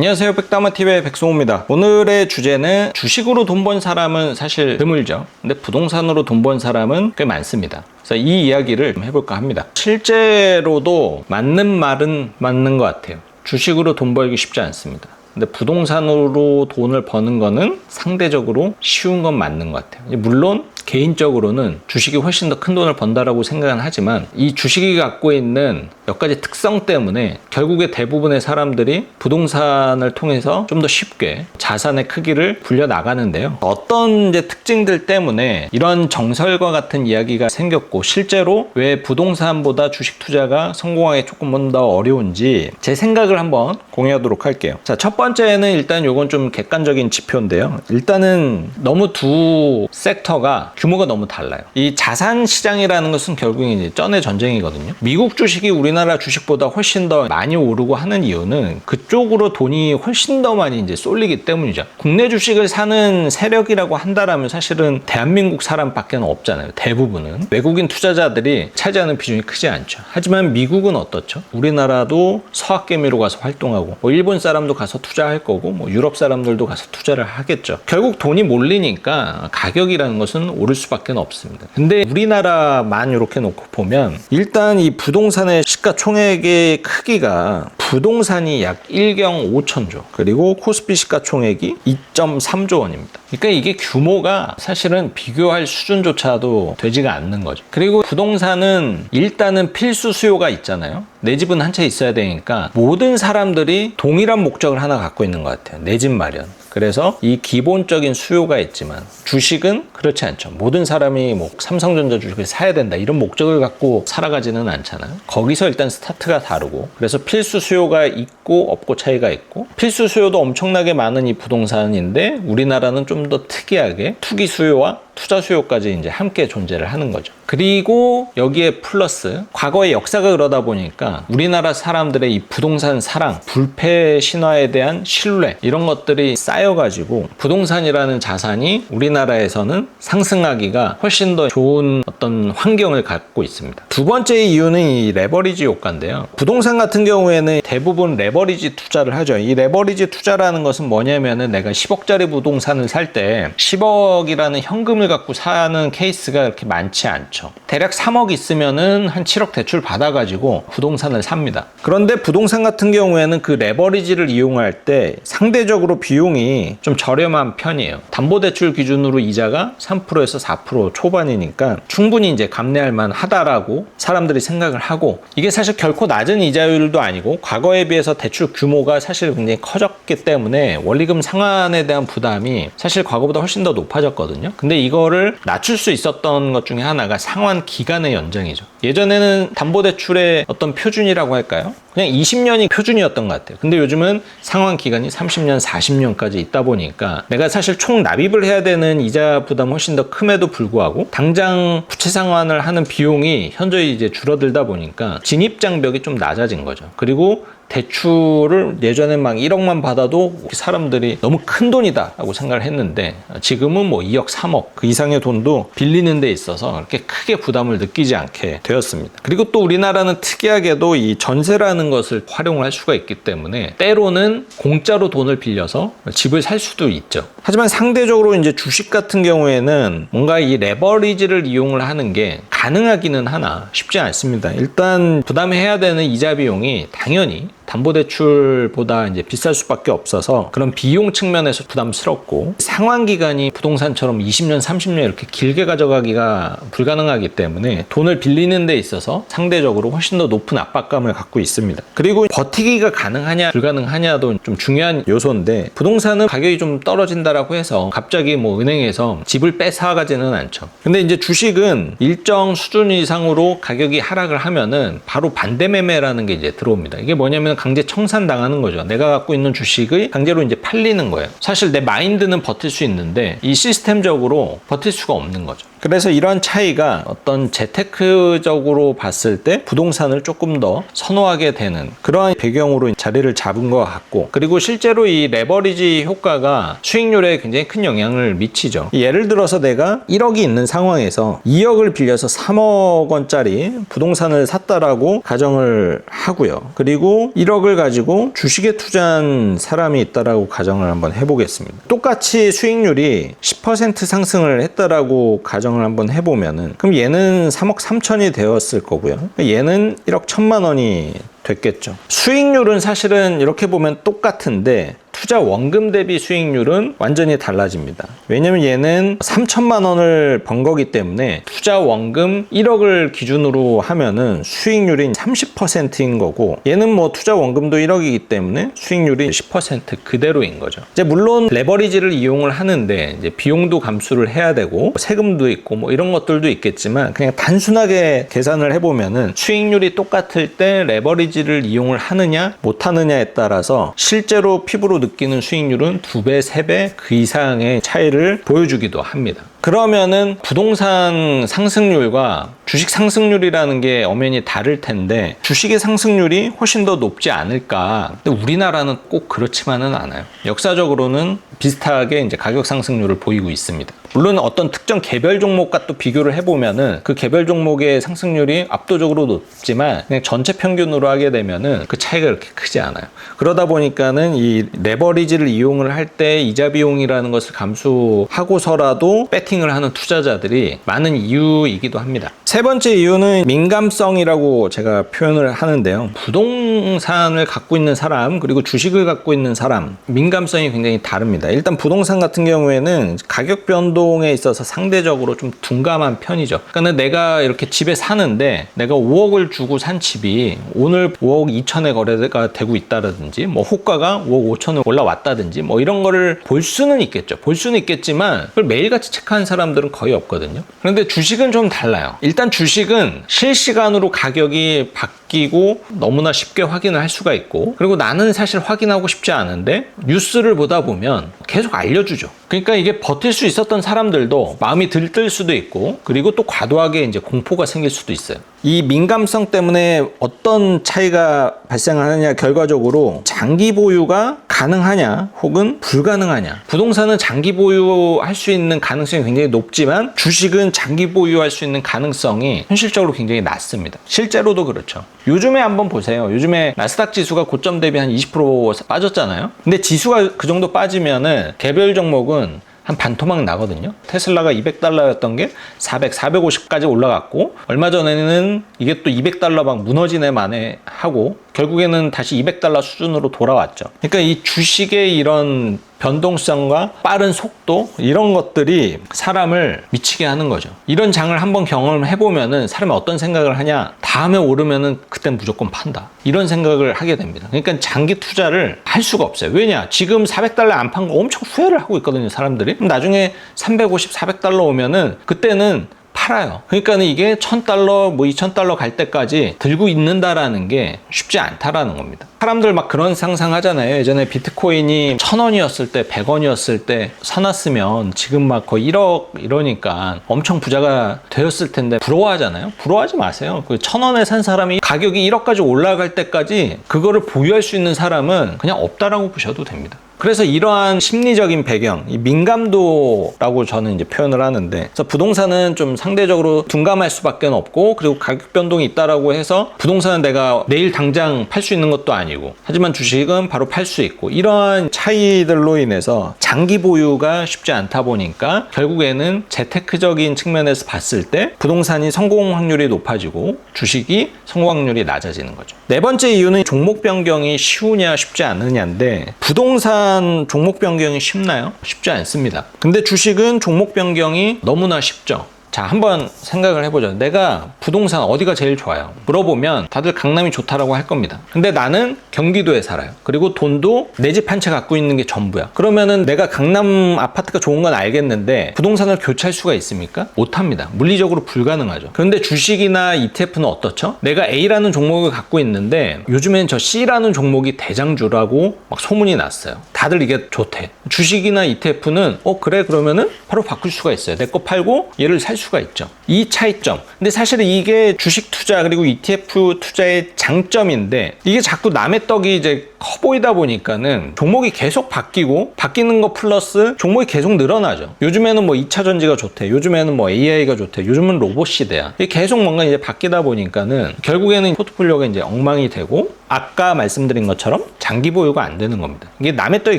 안녕하세요, 백다마TV의 백승호입니다. 오늘의 주제는 주식으로 돈 번 사람은 사실 드물죠. 근데 부동산으로 돈 번 사람은 꽤 많습니다. 그래서 이 이야기를 좀 해볼까 합니다. 실제로도 맞는 말은 맞는 것 같아요. 주식으로 돈 벌기 쉽지 않습니다. 근데 부동산으로 돈을 버는 거는 상대적으로 쉬운 건 맞는 것 같아요. 물론 개인적으로는 주식이 훨씬 더 큰 돈을 번다라고 생각은 하지만 이 주식이 갖고 있는 몇 가지 특성 때문에 결국에 대부분의 사람들이 부동산을 통해서 좀 더 쉽게 자산의 크기를 불려 나가는데요. 어떤 이제 특징들 때문에 이런 정설과 같은 이야기가 생겼고 실제로 왜 부동산보다 주식 투자가 성공하기 조금 더 어려운지 제 생각을 한번 공유하도록 할게요. 자, 첫 번째는 일단 요건 좀 객관적인 지표인데요. 일단은 너무 두 섹터가 규모가 너무 달라요. 이 자산 시장이라는 것은 결국에 이제 쩐의 전쟁이거든요. 미국 주식이 우리나라 주식보다 훨씬 더 많이 오르고 하는 이유는 그쪽으로 돈이 훨씬 더 많이 이제 쏠리기 때문이죠. 국내 주식을 사는 세력이라고 한다라면 사실은 대한민국 사람밖에 없잖아요. 대부분은 외국인 투자자들이 차지하는 비중이 크지 않죠. 하지만 미국은 어떻죠? 우리나라도 서학개미로 가서 활동하고 뭐 일본 사람도 가서 투자할 거고 뭐 유럽 사람들도 가서 투자를 하겠죠. 결국 돈이 몰리니까 가격이라는 것은 오를 수밖에 없습니다. 근데 우리나라만 이렇게 놓고 보면 일단 이 부동산의 시가총액의 크기가 부동산이 약 1경 5천조 그리고 코스피 시가총액이 2.3조 원입니다. 그러니까 이게 규모가 사실은 비교할 수준조차도 되지가 않는 거죠. 그리고 부동산은 일단은 필수 수요가 있잖아요. 내 집은 한 채 있어야 되니까 모든 사람들이 동일한 목적을 하나 갖고 있는 것 같아요. 내 집 마련. 그래서 이 기본적인 수요가 있지만 주식은 그렇지 않죠. 모든 사람이 뭐 삼성전자 주식을 사야 된다 이런 목적을 갖고 살아가지는 않잖아요. 거기서 일단 스타트가 다르고 그래서 필수 수요가 있고 없고 차이가 있고 필수 수요도 엄청나게 많은 이 부동산인데 우리나라는 좀 더 특이하게 투기 수요와 투자 수요까지 이제 함께 존재를 하는 거죠. 그리고 여기에 플러스 과거의 역사가 그러다 보니까 우리나라 사람들의 이 부동산 사랑, 불패 신화에 대한 신뢰 이런 것들이 쌓여가지고 부동산이라는 자산이 우리나라에서는 상승하기가 훨씬 더 좋은 어떤 환경을 갖고 있습니다. 두 번째 이유는 이 레버리지 효과인데요. 부동산 같은 경우에는 대부분 레버리지 투자를 하죠. 이 레버리지 투자라는 것은 뭐냐면은 내가 10억짜리 부동산을 살 때 10억이라는 현금을 갖고 사는 케이스가 그렇게 많지 않죠. 대략 3억 있으면은 한 7억 대출 받아가지고 부동산을 삽니다. 그런데 부동산 같은 경우에는 그 레버리지를 이용할 때 상대적으로 비용이 좀 저렴한 편이에요. 담보대출 기준으로 이자가 3%에서 4% 초반이니까 충분히 이제 감내할 만하다라고 사람들이 생각을 하고 이게 사실 결코 낮은 이자율도 아니고 과거에 비해서 대출 규모가 사실 굉장히 커졌기 때문에 원리금 상환에 대한 부담이 사실 과거보다 훨씬 더 높아졌거든요. 근데 이거를 낮출 수 있었던 것 중에 하나가 상환 기간의 연장이죠. 예전에는 담보대출의 어떤 표준이라고 할까요? 그냥 20년이 표준이었던 것 같아요. 근데 요즘은 상환 기간이 30년, 40년까지 있다 보니까 내가 사실 총 납입을 해야 되는 이자 부담이 훨씬 더 큼에도 불구하고 당장 부채 상환을 하는 비용이 현저히 이제 줄어들다 보니까 진입 장벽이 좀 낮아진 거죠. 그리고 대출을 예전에 막 1억만 받아도 사람들이 너무 큰 돈이다 라고 생각을 했는데 지금은 뭐 2억, 3억 그 이상의 돈도 빌리는 데 있어서 그렇게 크게 부담을 느끼지 않게 되었습니다. 그리고 또 우리나라는 특이하게도 이 전세라는 것을 활용을 할 수가 있기 때문에 때로는 공짜로 돈을 빌려서 집을 살 수도 있죠. 하지만 상대적으로 이제 주식 같은 경우에는 뭔가 이 레버리지를 이용을 하는 게 가능하기는 하나 쉽지 않습니다. 일단 부담해야 되는 이자 비용이 당연히 담보대출보다 이제 비쌀 수밖에 없어서 그런 비용 측면에서 부담스럽고 상환기간이 부동산처럼 20년, 30년 이렇게 길게 가져가기가 불가능하기 때문에 돈을 빌리는 데 있어서 상대적으로 훨씬 더 높은 압박감을 갖고 있습니다. 그리고 버티기가 가능하냐 불가능하냐도 좀 중요한 요소인데 부동산은 가격이 좀 떨어진다라고 해서 갑자기 뭐 은행에서 집을 빼사가지는 않죠. 근데 이제 주식은 일정 수준 이상으로 가격이 하락을 하면은 바로 반대 매매라는 게 이제 들어옵니다. 이게 뭐냐면 강제 청산당하는 거죠. 내가 갖고 있는 주식을 강제로 이제 팔리는 거예요. 사실 내 마인드는 버틸 수 있는데 이 시스템적으로 버틸 수가 없는 거죠. 그래서 이런 차이가 어떤 재테크적으로 봤을 때 부동산을 조금 더 선호하게 되는 그러한 배경으로 자리를 잡은 것 같고, 그리고 실제로 이 레버리지 효과가 수익률에 굉장히 큰 영향을 미치죠. 예를 들어서 내가 1억이 있는 상황에서 2억을 빌려서 3억 원짜리 부동산을 샀다라고 가정을 하고요. 그리고 1억을 가지고 주식에 투자한 사람이 있다라고 가정을 한번 해보겠습니다. 똑같이 수익률이 10% 상승을 했다라고 가정을 한번 해보면은, 그럼 얘는 3억 3천이 되었을 거고요. 얘는 1억 1천만 원이 됐겠죠. 수익률은 사실은 이렇게 보면 똑같은데 투자 원금 대비 수익률은 완전히 달라집니다. 왜냐면 얘는 3천만 원을 번 거기 때문에 투자 원금 1억을 기준으로 하면은 수익률이 30%인 거고, 얘는 뭐 투자 원금도 1억이기 때문에 수익률이 10% 그대로인 거죠. 이제 물론 레버리지를 이용을 하는데 이제 비용도 감수를 해야 되고 세금도 있고 뭐 이런 것들도 있겠지만, 그냥 단순하게 계산을 해보면은 수익률이 똑같을 때 레버리지를 이용을 하느냐 못 하느냐에 따라서 실제로 피부로 느끼는 수익률은 2배, 3배 그 이상의 차이를 보여주기도 합니다. 그러면은 부동산 상승률과 주식 상승률이라는 게 엄연히 다를 텐데 주식의 상승률이 훨씬 더 높지 않을까? 근데 우리나라는 꼭 그렇지만은 않아요. 역사적으로는 비슷하게 이제 가격 상승률을 보이고 있습니다. 물론 어떤 특정 개별 종목과 또 비교를 해보면은 그 개별 종목의 상승률이 압도적으로 높지만 그냥 전체 평균으로 하게 되면은 그 차이가 그렇게 크지 않아요. 그러다 보니까는 이 레버리지를 이용을 할 때 이자 비용이라는 것을 감수하고서라도 배팅을 하는 투자자들이 많은 이유이기도 합니다. 세 번째 이유는 민감성이라고 제가 표현을 하는데요. 부동산을 갖고 있는 사람 그리고 주식을 갖고 있는 사람 민감성이 굉장히 다릅니다. 일단 부동산 같은 경우에는 가격 변동에 있어서 상대적으로 좀 둔감한 편이죠. 그러니까 내가 이렇게 집에 사는데 내가 5억을 주고 산 집이 오늘 5억 2천에 거래가 되고 있다든지 뭐 호가가 5억 5천에 올라왔다든지 뭐 이런 거를 볼 수는 있겠죠. 볼 수는 있겠지만 그걸 매일같이 체크하는 사람들은 거의 없거든요. 그런데 주식은 좀 달라요. 일단 주식은 실시간으로 가격이 바뀌고 너무나 쉽게 확인을 할 수가 있고, 그리고 나는 사실 확인하고 싶지 않은데 뉴스를 보다 보면 계속 알려주죠. 그러니까 이게 버틸 수 있었던 사람들도 마음이 들뜰 수도 있고, 그리고 또 과도하게 이제 공포가 생길 수도 있어요. 이 민감성 때문에 어떤 차이가 발생하느냐, 결과적으로 장기 보유가 가능하냐 혹은 불가능하냐. 부동산은 장기 보유할 수 있는 가능성이 굉장히 높지만 주식은 장기 보유할 수 있는 가능성이 현실적으로 굉장히 낮습니다. 실제로도 그렇죠. 요즘에 한번 보세요. 요즘에 나스닥 지수가 고점 대비 한 20% 빠졌잖아요. 근데 지수가 그 정도 빠지면은 개별 종목은 한 반토막 나거든요. 테슬라가 200달러였던 게 400, 450까지 올라갔고, 얼마 전에는 이게 또 200달러 막 무너지네 만에 하고 결국에는 다시 200달러 수준으로 돌아왔죠. 그러니까 이 주식의 이런 변동성과 빠른 속도, 이런 것들이 사람을 미치게 하는 거죠. 이런 장을 한번 경험해보면은 사람이 어떤 생각을 하냐, 다음에 오르면은 그땐 무조건 판다, 이런 생각을 하게 됩니다. 그러니까 장기 투자를 할 수가 없어요. 왜냐, 지금 400달러 안 판 거 엄청 후회를 하고 있거든요, 사람들이. 그럼 나중에 350, 400달러 오면은 그때는 팔아요. 그러니까 이게 1000달러, 뭐 2000달러 갈 때까지 들고 있는다라는 게 쉽지 않다라는 겁니다. 사람들 막 그런 상상하잖아요. 예전에 비트코인이 1000원이었을 때, 100원이었을 때 사놨으면 지금 막 거의 1억 이러니까 엄청 부자가 되었을 텐데 부러워하잖아요. 부러워하지 마세요. 그 1000원에 산 사람이 가격이 1억까지 올라갈 때까지 그거를 보유할 수 있는 사람은 그냥 없다라고 보셔도 됩니다. 그래서 이러한 심리적인 배경, 이 민감도라고 저는 이제 표현을 하는데, 그래서 부동산은 좀 상대적으로 둔감할 수밖에 없고, 그리고 가격 변동이 있다라고 해서 부동산은 내가 내일 당장 팔 수 있는 것도 아니고, 하지만 주식은 바로 팔 수 있고, 이러한 차이들로 인해서 장기 보유가 쉽지 않다 보니까 결국에는 재테크적인 측면에서 봤을 때 부동산이 성공 확률이 높아지고 주식이 성공 확률이 낮아지는 거죠. 네 번째 이유는 종목 변경이 쉬우냐 쉽지 않느냐인데, 부동산 종목 변경이 쉽나요? 쉽지 않습니다. 근데 주식은 종목 변경이 너무나 쉽죠. 자, 한번 생각을 해보죠. 내가 부동산 어디가 제일 좋아요? 물어보면 다들 강남이 좋다라고 할 겁니다. 근데 나는 경기도에 살아요. 그리고 돈도 내 집 한 채 갖고 있는 게 전부야. 그러면은 내가 강남 아파트가 좋은 건 알겠는데 부동산을 교체할 수가 있습니까? 못합니다. 물리적으로 불가능하죠. 그런데 주식이나 ETF는 어떻죠? 내가 A라는 종목을 갖고 있는데 요즘엔 저 C라는 종목이 대장주라고 막 소문이 났어요. 다들 이게 좋대. 주식이나 ETF는 그래, 그러면은 바로 바꿀 수가 있어요. 내 거 팔고 얘를 살 수가 있죠. 이 차이점. 근데 사실 이게 주식 투자 그리고 ETF 투자의 장점인데 이게 자꾸 남의 떡이 이제 커 보이다 보니까는 종목이 계속 바뀌고 바뀌는 거 플러스 종목이 계속 늘어나죠. 요즘에는 뭐 2차 전지가 좋대. 요즘에는 뭐 AI가 좋대. 요즘은 로봇 시대야. 이게 계속 뭔가 이제 바뀌다 보니까는 결국에는 포트폴리오가 이제 엉망이 되고 아까 말씀드린 것처럼 장기 보유가 안 되는 겁니다. 이게 남의 떡이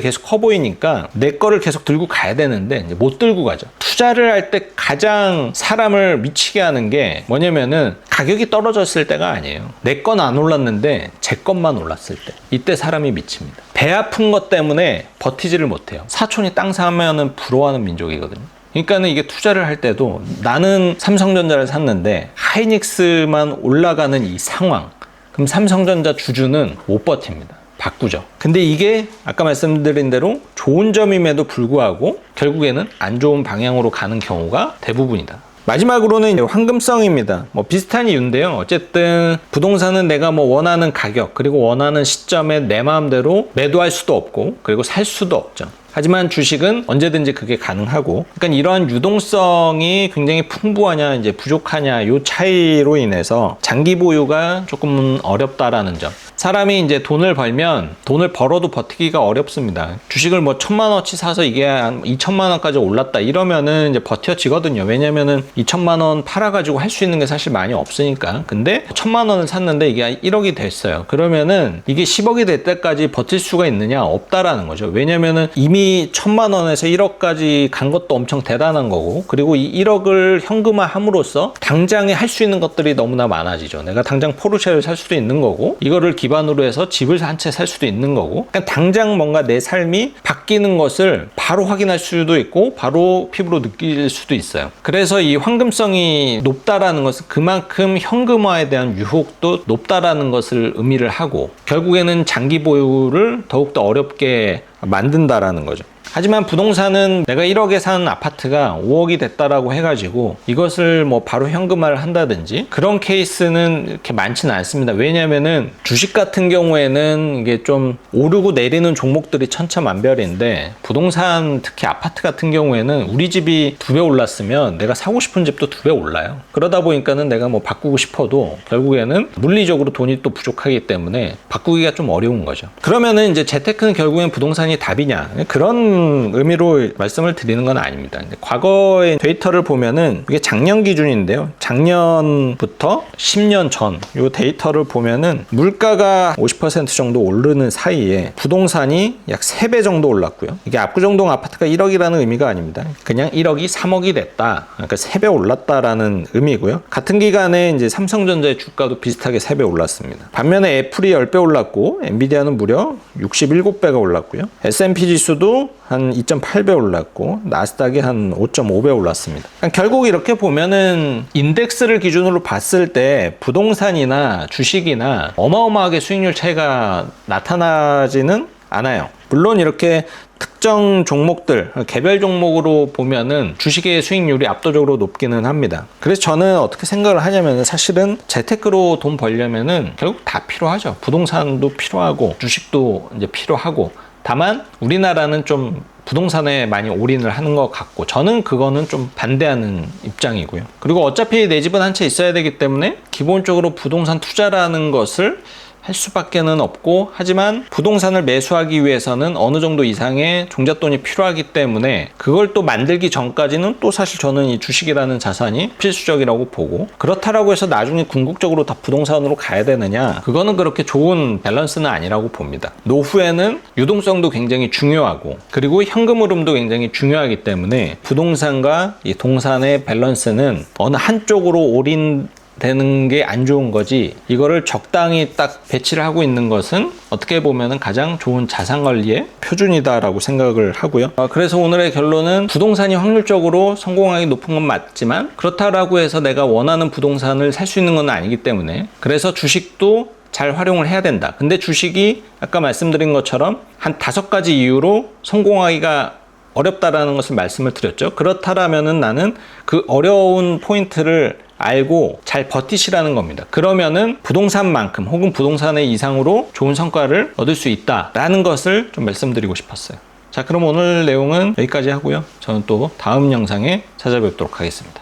계속 커 보이니까 내 거를 계속 들고 가야 되는데 이제 못 들고 가죠. 투자를 할 때 가장 사람을 미치게 하는 게 뭐냐면은 가격이 떨어졌을 때가 아니에요. 내 건 안 올랐는데 제 것만 올랐을 때. 이때 사람이 미칩니다. 배 아픈 것 때문에 버티지를 못해요. 사촌이 땅 사면은 부러워하는 민족이거든요. 그러니까는 이게 투자를 할 때도 나는 삼성전자를 샀는데 하이닉스만 올라가는 이 상황. 그럼 삼성전자 주주는 못 버팁니다. 바꾸죠. 근데 이게 아까 말씀드린 대로 좋은 점임에도 불구하고 결국에는 안 좋은 방향으로 가는 경우가 대부분이다. 마지막으로는 이제 황금성입니다. 뭐 비슷한 이유인데요. 어쨌든 부동산은 내가 뭐 원하는 가격 그리고 원하는 시점에 내 마음대로 매도할 수도 없고 그리고 살 수도 없죠. 하지만 주식은 언제든지 그게 가능하고, 그러니까 이러한 유동성이 굉장히 풍부하냐 이제 부족하냐 요 차이로 인해서 장기 보유가 조금 어렵다라는 점. 사람이 이제 돈을 벌면 돈을 벌어도 버티기가 어렵습니다. 주식을 뭐 1,000만 원어치 사서 이게 한 2,000만 원까지 올랐다 이러면은 이제 버텨지거든요. 왜냐면은 2,000만 원 팔아가지고 할 수 있는 게 사실 많이 없으니까. 근데 1,000만 원을 샀는데 이게 1억이 됐어요. 그러면은 이게 10억이 될 때까지 버틸 수가 있느냐? 없다라는 거죠. 왜냐면은 이미 1,000만 원에서 1억까지 간 것도 엄청 대단한 거고, 그리고 이 1억을 현금화 함으로써 당장에 할 수 있는 것들이 너무나 많아지죠. 내가 당장 포르쉐를 살 수도 있는 거고, 이거를 기반으로 해서 집을 한 채 살 수도 있는 거고, 그러니까 당장 뭔가 내 삶이 바뀌는 것을 바로 확인할 수도 있고 바로 피부로 느낄 수도 있어요. 그래서 이 황금성이 높다라는 것은 그만큼 현금화에 대한 유혹도 높다라는 것을 의미를 하고, 결국에는 장기 보유를 더욱더 어렵게 만든다라는 거죠. 하지만 부동산은 내가 1억에 산 아파트가 5억이 됐다라고 해가지고 이것을 뭐 바로 현금화를 한다든지 그런 케이스는 이렇게 많지는 않습니다. 왜냐면은 주식 같은 경우에는 이게 좀 오르고 내리는 종목들이 천차만별인데, 부동산 특히 아파트 같은 경우에는 우리 집이 2배 올랐으면 내가 사고 싶은 집도 2배 올라요. 그러다 보니까는 내가 뭐 바꾸고 싶어도 결국에는 물리적으로 돈이 또 부족하기 때문에 바꾸기가 좀 어려운 거죠. 그러면은 이제 재테크는 결국엔 부동산이 답이냐, 그런 의미로 말씀을 드리는 건 아닙니다. 과거의 데이터를 보면은 이게 작년 기준인데요. 작년부터 10년 전 이 데이터를 보면은 물가가 50% 정도 오르는 사이에 부동산이 약 3배 정도 올랐고요. 이게 압구정동 아파트가 1억이라는 의미가 아닙니다. 그냥 1억이 3억이 됐다. 그러니까 3배 올랐다라는 의미고요. 같은 기간에 이제 삼성전자의 주가도 비슷하게 3배 올랐습니다. 반면에 애플이 10배 올랐고 엔비디아는 무려 67배가 올랐고요. S&P 지수도 한 2.8배 올랐고 나스닥이 한 5.5배 올랐습니다. 그러니까 결국 이렇게 보면은 인덱스를 기준으로 봤을 때 부동산이나 주식이나 어마어마하게 수익률 차이가 나타나지는 않아요. 물론 이렇게 특정 종목들, 개별 종목으로 보면은 주식의 수익률이 압도적으로 높기는 합니다. 그래서 저는 어떻게 생각을 하냐면, 사실은 재테크로 돈 벌려면은 결국 다 필요하죠. 부동산도 필요하고 주식도 이제 필요하고, 다만 우리나라는 좀 부동산에 많이 올인을 하는 것 같고, 저는 그거는 좀 반대하는 입장이고요. 그리고 어차피 내 집은 한 채 있어야 되기 때문에 기본적으로 부동산 투자라는 것을 할 수밖에는 없고, 하지만 부동산을 매수하기 위해서는 어느 정도 이상의 종잣돈이 필요하기 때문에 그걸 또 만들기 전까지는 또 사실 저는 이 주식이라는 자산이 필수적이라고 보고, 그렇다라고 해서 나중에 궁극적으로 다 부동산으로 가야 되느냐, 그거는 그렇게 좋은 밸런스는 아니라고 봅니다. 노후에는 유동성도 굉장히 중요하고 그리고 현금 흐름도 굉장히 중요하기 때문에 부동산과 이 동산의 밸런스는 어느 한쪽으로 되는 게 안 좋은 거지, 이거를 적당히 딱 배치를 하고 있는 것은 어떻게 보면은 가장 좋은 자산 관리의 표준이다라고 생각을 하고요. 그래서 오늘의 결론은 부동산이 확률적으로 성공하기 높은 건 맞지만 그렇다라고 해서 내가 원하는 부동산을 살 수 있는 건 아니기 때문에, 그래서 주식도 잘 활용을 해야 된다. 근데 주식이 아까 말씀드린 것처럼 한 5가지 이유로 성공하기가 어렵다라는 것을 말씀을 드렸죠. 그렇다라면은 나는 그 어려운 포인트를 알고 잘 버티시라는 겁니다. 그러면은 부동산만큼 혹은 부동산의 이상으로 좋은 성과를 얻을 수 있다라는 것을 좀 말씀드리고 싶었어요. 자, 그럼 오늘 내용은 여기까지 하고요. 저는 또 다음 영상에 찾아뵙도록 하겠습니다.